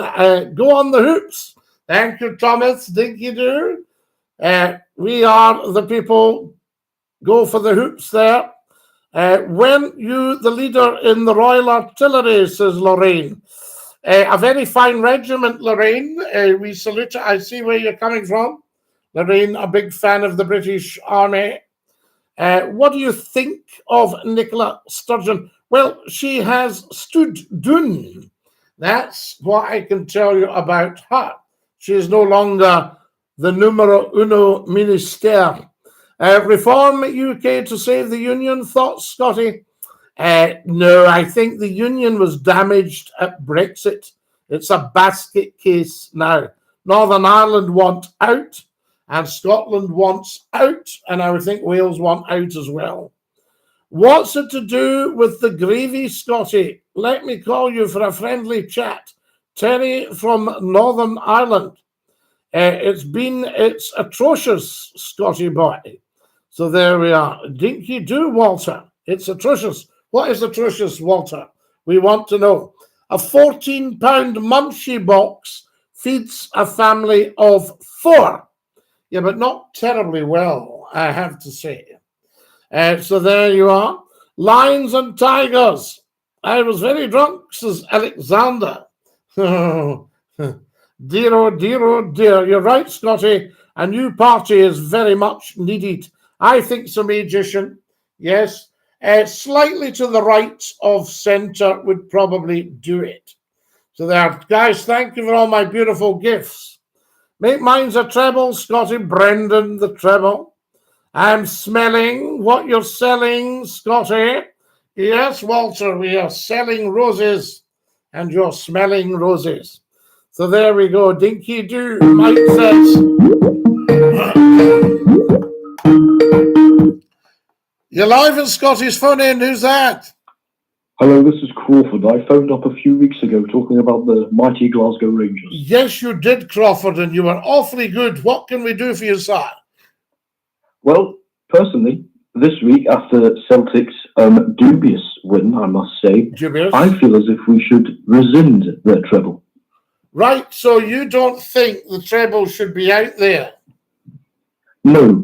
Go on the hoops. Thank you, Thomas. Dinky-Doo. We are the people. Go for the hoops there. When you the leader in the Royal Artillery, says Lorraine. A very fine regiment, Lorraine. We salute you. I see where you're coming from. Lorraine, a big fan of the British Army. What do you think of Nicola Sturgeon? Well, she has stood down. That's what I can tell you about her. She is no longer the numero uno minister. Reform UK to save the Union, thoughts, Scottie? No, I think the Union was damaged at Brexit. It's a basket case now. Northern Ireland want out, and Scotland wants out, and I would think Wales want out as well. What's it to do with the gravy, Scottie? Let me call you for a friendly chat. Terry from Northern Ireland. It's atrocious, Scottie boy. So there we are. Dinky-Doo, Walter. It's atrocious. What is atrocious, Walter? We want to know. A 14-pound munchie box feeds a family of 4. Yeah, but not terribly well, I have to say. So there you are. Lions and tigers. I was very drunk, says Alexander. Dear, oh dear, oh dear. You're right, Scottie. A new party is very much needed. I think so, magician. Yes. Slightly to the right of centre would probably do it. So there, guys, thank you for all my beautiful gifts. Make mine's a treble, Scottie. Brendan, the treble. I'm smelling what you're selling, Scottie. Yes, Walter, we are selling roses, and you're smelling roses. So there we go. Dinky-Doo, Mike says. You're live in Scottie's phone in. Who's that? Hello, this is Crawford. I phoned up a few weeks ago talking about the mighty Glasgow Rangers. Yes, you did, Crawford, and you were awfully good. What can we do for you, sir? Well, personally, this week, after Celtic's dubious win, I must say, Dubious. I feel as if we should rescind their treble. Right, so you don't think the treble should be out there? No.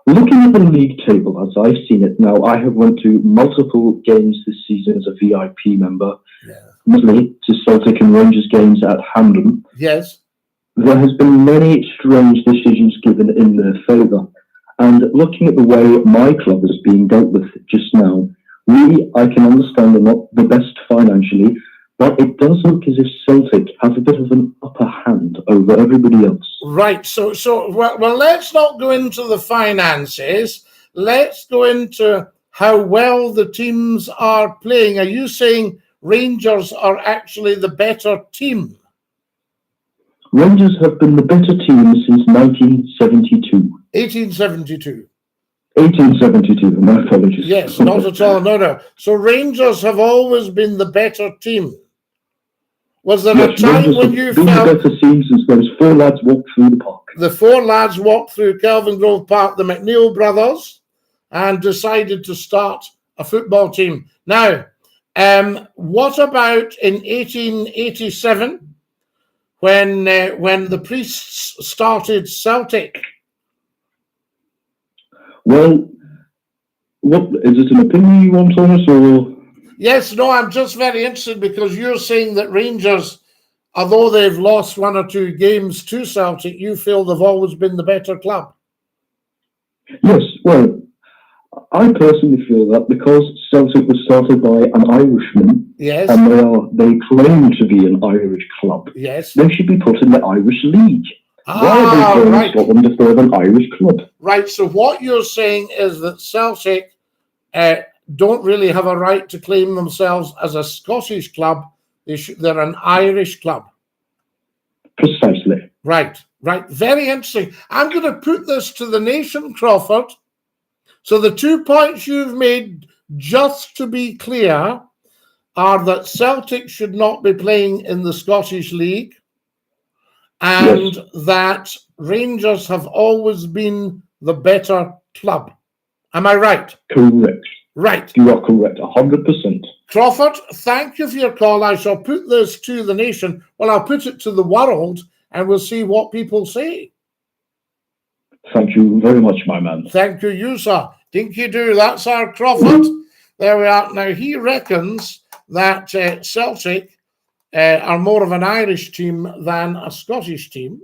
Looking at the league table as I've seen it now, I have went to multiple games this season as a VIP member, mostly to Celtic and Rangers games at Hampden. Yes. There has been many strange decisions given in their favour. And looking at the way my club is being dealt with just now, I can understand are not the best financially, but it does look as if Celtic have a bit of an upper hand over everybody else. Right, so well, let's not go into the finances. Let's go into how well the teams are playing. Are you saying Rangers are actually the better team? Rangers have been the better team since 1972. 1872. 1872, my apologies. Yes, not at all, no. So Rangers have always been the better team. Was there a time when you felt... the better team since those 4 lads walked through the park. The 4 lads walked through Kelvin Grove Park, the McNeil brothers, and decided to start a football team. Now, what about in 1887, when the Priests started Celtic? Well, what is it, an opinion you want on us, or? Yes, no, I'm just very interested because you're saying that Rangers, although they've lost 1 or 2 games to Celtic, you feel they've always been the better club. Yes, well, I personally feel that because Celtic was started by an Irishman, Yes. and they claim to be an Irish club, Yes. they should be put in the Irish League. Why are they playing Right. Scotland if they're an Irish club? Right. So what you're saying is that Celtic don't really have a right to claim themselves as a Scottish club. They're an Irish club. Precisely. Right. Right. Very interesting. I'm going to put this to the nation, Crawford. So the 2 points you've made, just to be clear, are that Celtic should not be playing in the Scottish League, and Yes. that Rangers have always been the better club. Am I right? Correct. Right. You are correct, 100%. Crawford, thank you for your call. I shall put this to the nation. Well, I'll put it to the world, and we'll see what people say. Thank you very much, my man. Thank you, you, sir. Dinky-Doo, that's our Crawford. There we are. Now, he reckons that Celtic are more of an Irish team than a Scottish team.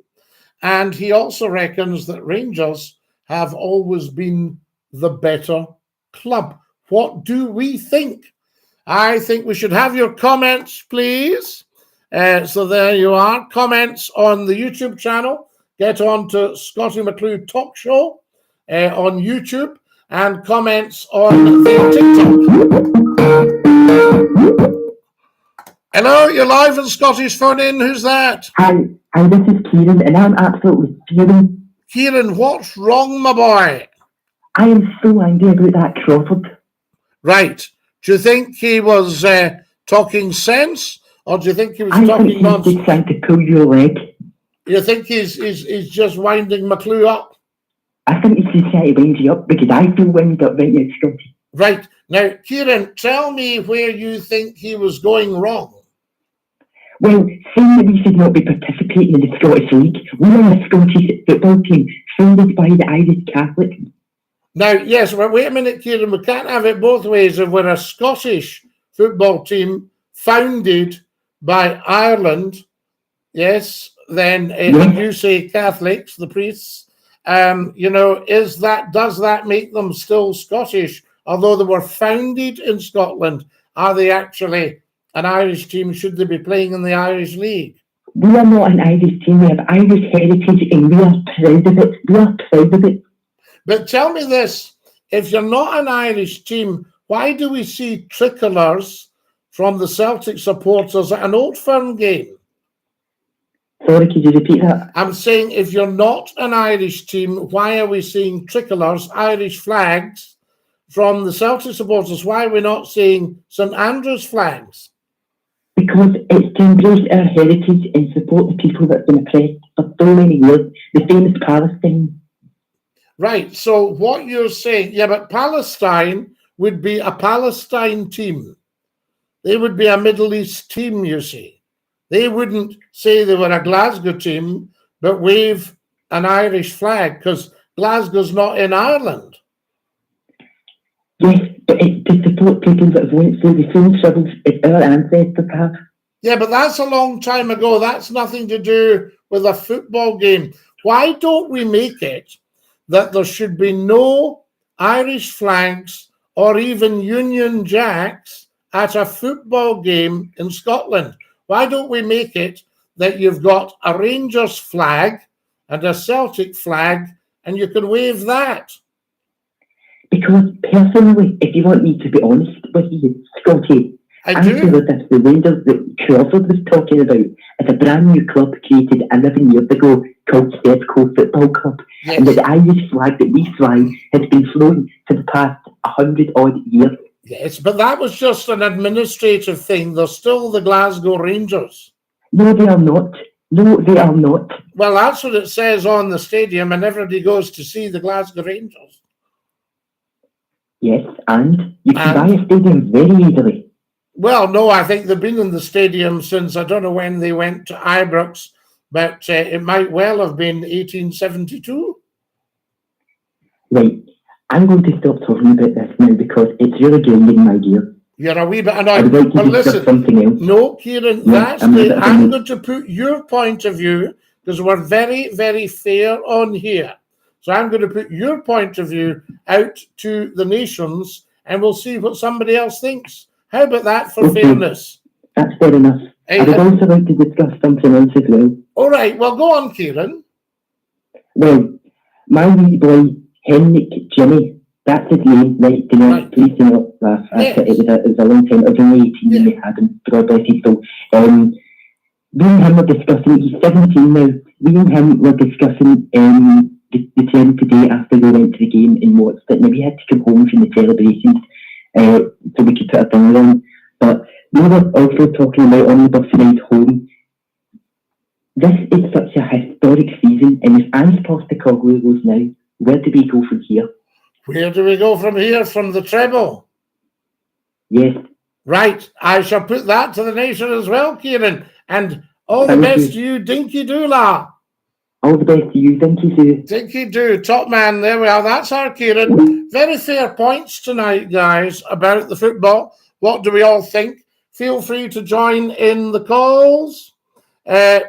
And he also reckons that Rangers have always been the better club. What do we think? I think we should have your comments, please. So there you are. Comments on the YouTube channel. Get on to Scottie McClue Talk Show on YouTube, and comments on the TikTok. Hello, you're live on Scottish Phone In. Who's that? Hi, this is Kieran, and I'm absolutely fuming. Kieran, what's wrong, my boy? I am so angry about that Crawford. Right. Do you think he was talking sense, or do you think he was I talking think he's nonsense? just trying to pull your leg. You think he's just winding McClue up? I think he's just trying to wind you up because I feel wound up right now, Scotty. Right. Now, Kieran, tell me where you think he was going wrong. Well, saying that we should not be participating in the Scottish League, we are a Scottish football team founded by the Irish Catholics. Now, yes, well, wait a minute, Kieran. We can't have it both ways. If we're a Scottish football team founded by Ireland, yes, then and you say Catholics, the priests, does that make them still Scottish? Although they were founded in Scotland, are they actually an Irish team? Should they be playing in the Irish League? We are not an Irish team. We have Irish heritage, and we are proud of it. We are proud of it. But tell me this, if you're not an Irish team, why do we see tricolours from the Celtic supporters at an Old Firm game? Sorry, could you repeat that? I'm saying if you're not an Irish team, why are we seeing tricolours, Irish flags, from the Celtic supporters? Why are we not seeing St Andrew's flags? Because it's to embrace our heritage and support the people that have been oppressed for so many years, the famous Palestine. Right, so what you're saying, yeah, but Palestine would be a Palestine team. They would be a Middle East team, you see. They wouldn't say they were a Glasgow team, but wave an Irish flag, because Glasgow's not in Ireland. Yes, but it's to support people that have went through the same troubles as our ancestors have. Yeah, but that's a long time ago. That's nothing to do with a football game. Why don't we make it that there should be no Irish flags or even Union Jacks at a football game in Scotland? Why don't we make it that you've got a Rangers flag and a Celtic flag, and you can wave that? Because personally, if you want me to be honest with you, Scotty, I feel do. as if the Rangers that Crawford was talking about is a brand new club created 11 years ago called Stepco Football Club. Yes. And that the Irish flag that we fly has been flown for the past 100 odd years. Yes, but that was just an administrative thing. They're still the Glasgow Rangers. No, they are not. No, they are not. Well, that's what it says on the stadium, and everybody goes to see the Glasgow Rangers. Yes, and you can buy a stadium very easily. Well, no, I think they've been in the stadium since, I don't know when they went to Ibrox, but it might well have been 1872. Right, I'm going to stop talking about this now because it's really grinding my gears. You're a wee bit I annoyed. would like to But discuss listen, something else. no, Kieran, Yeah, I'm going to put your point of view, because we're very, very fair on here. So I'm going to put your point of view out to the nations, and we'll see what somebody else thinks. How about that for fairness? That's fair enough. I would also like to discuss something else as well. All right, well, go on, Kieran. Well, my wee boy, Henrik Jimmy, that's his name, right? Please do not laugh at it. It was a long time. I was only 18 when we had him. God bless his soul. We and him were discussing, he's 17 now, we and him were discussing the term today after we went to the game and watched it. Now, we had to come home from the celebrations so we could put a dinner on. But we were also talking about on the bus ride home. This is such a historic season, and if Ange Postecoglou goes now, where do we go from here? Where do we go from here? From the treble? Yes. Right. I shall put that to the nation as well, Kieran. And all the best to you, Dinky-Doo. All the best to you, Dinky-Doo. Dinky-Doo, top man. There we are. That's our Kieran. Very fair points tonight, guys, about the football. What do we all think? Feel free to join in the calls. Now,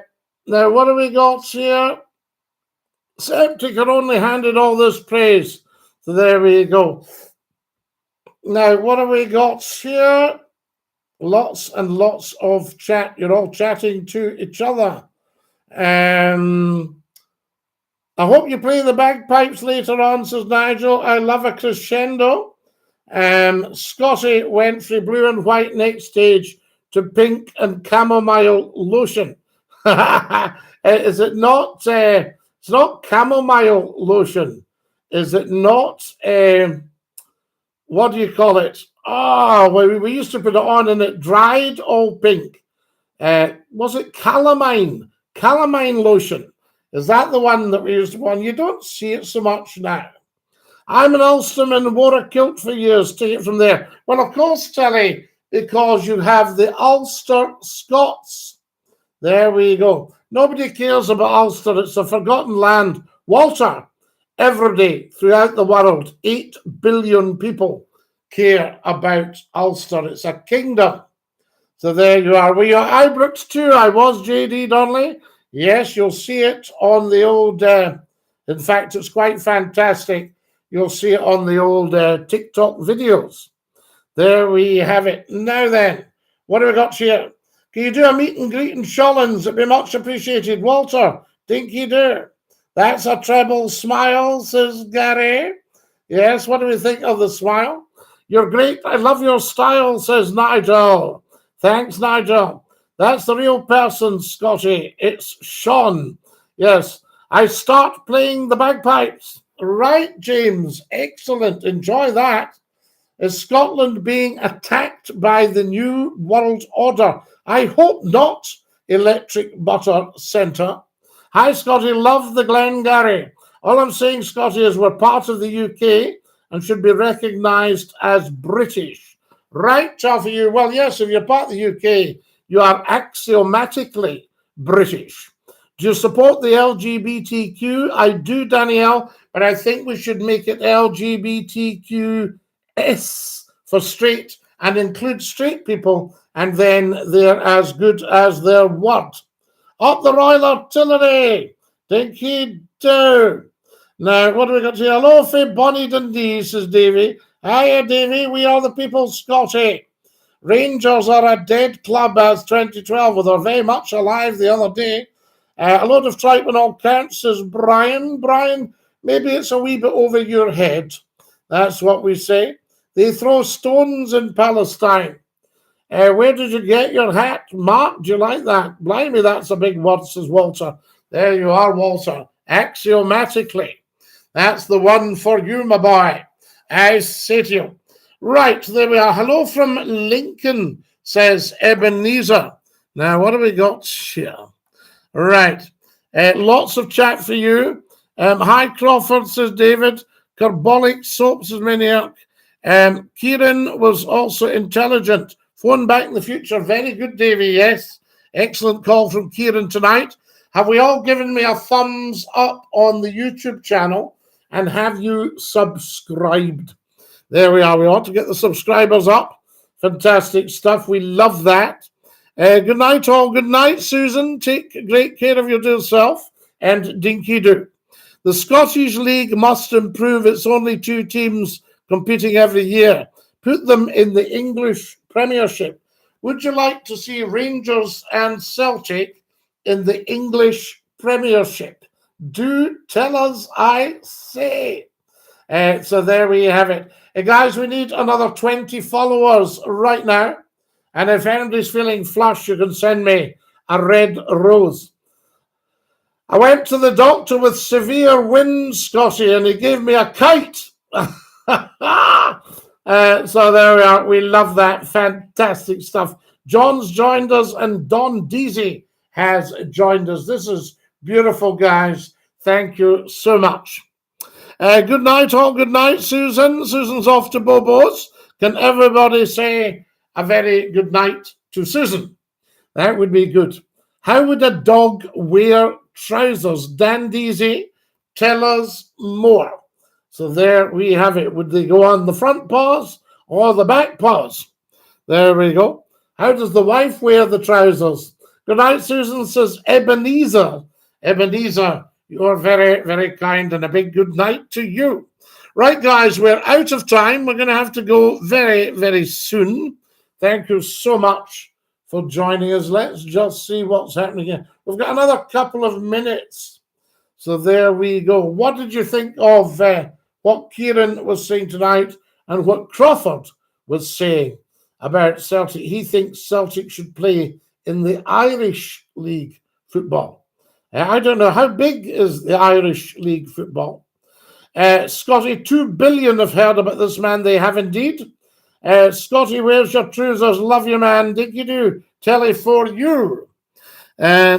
what have we got here? Septic are only handed all this praise. So there we go. Now, what have we got here? Lots and lots of chat. You're all chatting to each other. I hope you play the bagpipes later on, says Nigel. I love a crescendo. Scotty went from blue and white next stage to pink and chamomile lotion. Is it not? It's not chamomile lotion. Is it not? What do you call it? Oh, well, we used to put it on and it dried all pink. Was it calamine? Calamine lotion. Is that the one that we used to put on? You don't see it so much now. I'm an Ulsterman, wore a kilt for years. Take it from there. Well, of course, Telly, because you have the Ulster Scots. There we go. Nobody cares about Ulster. It's a forgotten land. Walter, every day throughout the world, 8 billion people care about Ulster. It's a kingdom. So there you are. Were you at Ibrox too? I was, JD Donnelly. Yes, you'll see it on the old, in fact, it's quite fantastic. You'll see it on the old TikTok videos. There we have it. Now then, what have we got here? Can you do a meet and greet in Shollins? It'd be much appreciated. Walter, Dinky-Doo. That's a treble smile, says Gary. Yes, what do we think of the smile? You're great. I love your style, says Nigel. Thanks, Nigel. That's the real person, Scotty. It's Sean. Yes, I start playing the bagpipes. Right, James. Excellent. Enjoy that. Is Scotland being attacked by the New World Order? I hope not, Electric Butter Centre. Hi, Scotty. Love the Glengarry. All I'm saying, Scotty, is we're part of the UK and should be recognised as British. Right, for you. Well, yes, if you're part of the UK, you are axiomatically British. Do you support the LGBTQ? I do, Danielle, but I think we should make it LGBTQS for straight and include straight people, and then they're as good as their word. Up the Royal Artillery. Dinky-Doo. Now, what do we got here? Hello, Faye Bonnie Dundee, says Davy. Hiya, Davy. We are the people, Scotty. Rangers are a dead club as 2012, well, they're very much alive the other day. A load of tripe and all counts, says Brian. Brian, maybe it's a wee bit over your head. That's what we say. They throw stones in Palestine. Where did you get your hat? Mark, do you like that? Blimey, that's a big word, says Walter. There you are, Walter. Axiomatically. That's the one for you, my boy. I say to you. Right, there we are. Hello from Lincoln, says Ebenezer. Now, what have we got here? Right. Lots of chat for you. Hi, Crawford, says David. Carbolic soap, says Maniac. Kieran was also intelligent. Phone back in the future. Very good, Davey. Yes. Excellent call from Kieran tonight. Have we all given me a thumbs up on the YouTube channel? And have you subscribed? There we are. We want to get the subscribers up. Fantastic stuff. We love that. Good night, all. Good night, Susan. Take great care of your dear self. And Dinky-Doo. The Scottish League must improve. It's only 2 teams competing every year. Put them in the English Premiership. Would you like to see Rangers and Celtic in the English Premiership? Do tell us, I say. So there we have it. Guys, we need another 20 followers right now. And if anybody's feeling flush, you can send me a red rose. I went to the doctor with severe wind, Scotty, and he gave me a kite. So there we are. We love that. Fantastic stuff. John's joined us and Don Deasy has joined us. This is beautiful, guys. Thank you so much. Good night, all. Good night, Susan. Susan's off to Bobo's. Can everybody say a very good night to Susan? That would be good. How would a dog wear trousers? Dan Deasy, tell us more. So there we have it. Would they go on the front paws or the back paws? There we go. How does the wife wear the trousers? Good night, Susan, says Ebenezer. Ebenezer, you're very, very kind, and a big good night to you. Right, guys, we're out of time. We're going to have to go very, very soon. Thank you so much for joining us. Let's just see what's happening here. We've got another couple of minutes. So there we go. What did you think of what Kieran was saying tonight and what Crawford was saying about Celtic? He thinks Celtic should play in the Irish League football. I don't know. How big is the Irish League football? Scotty, 2 billion have heard about this man. They have indeed. Scotty, where's your trousers? Love you, man. DINKY-DOO. Telly for you.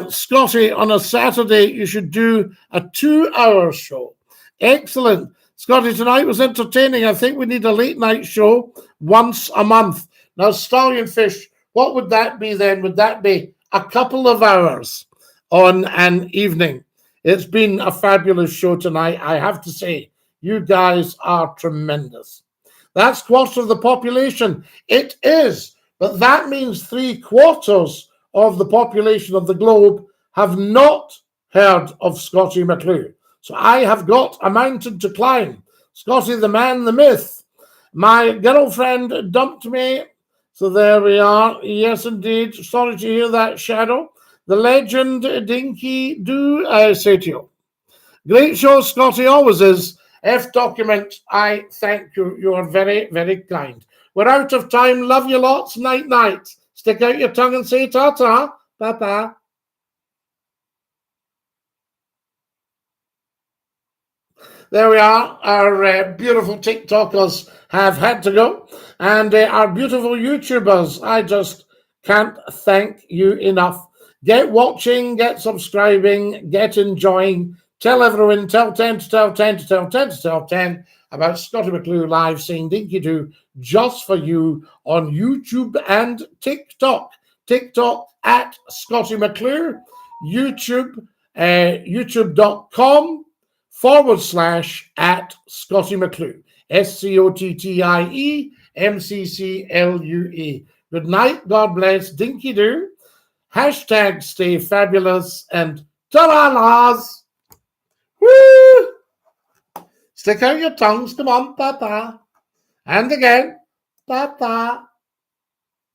Scotty, on a Saturday, you should do a 2-hour show. Excellent. Scotty, tonight was entertaining. I think we need a late night show once a month. Now, Stallionfish, what would that be then? Would that be a couple of hours on an evening? It's been a fabulous show tonight, I have to say. You guys are tremendous. That's quarter of the population. It is, but that means 3/4 of the population of the globe have not heard of Scottie McClue. So I have got a mountain to climb. Scotty, the man, the myth. My girlfriend dumped me. So there we are. Yes, indeed. Sorry to hear that, Shadow. The legend, DINKY-DOO, I say to you. Great show, Scotty, always is. F document, I thank you. You are very, very kind. We're out of time. Love you lots. Night, night. Stick out your tongue and say ta-ta. Bye-bye. There we are. Our beautiful TikTokers have had to go. And our beautiful YouTubers, I just can't thank you enough. Get watching, get subscribing, get enjoying. Tell everyone, tell 10 to tell 10 to tell 10 to tell 10 about Scottie McClue live saying DINKY-DOO just for you on YouTube and TikTok. TikTok at Scottie McClue, YouTube, youtube.com /at Scottie McClue. SCOTTIEMCCLUE. Good night. God bless. DINKY-DOO. Hashtag stay fabulous and ta-ra, Lars. Woo! Stick out your tongues. Come on, ta-ta. And again, ta-ta.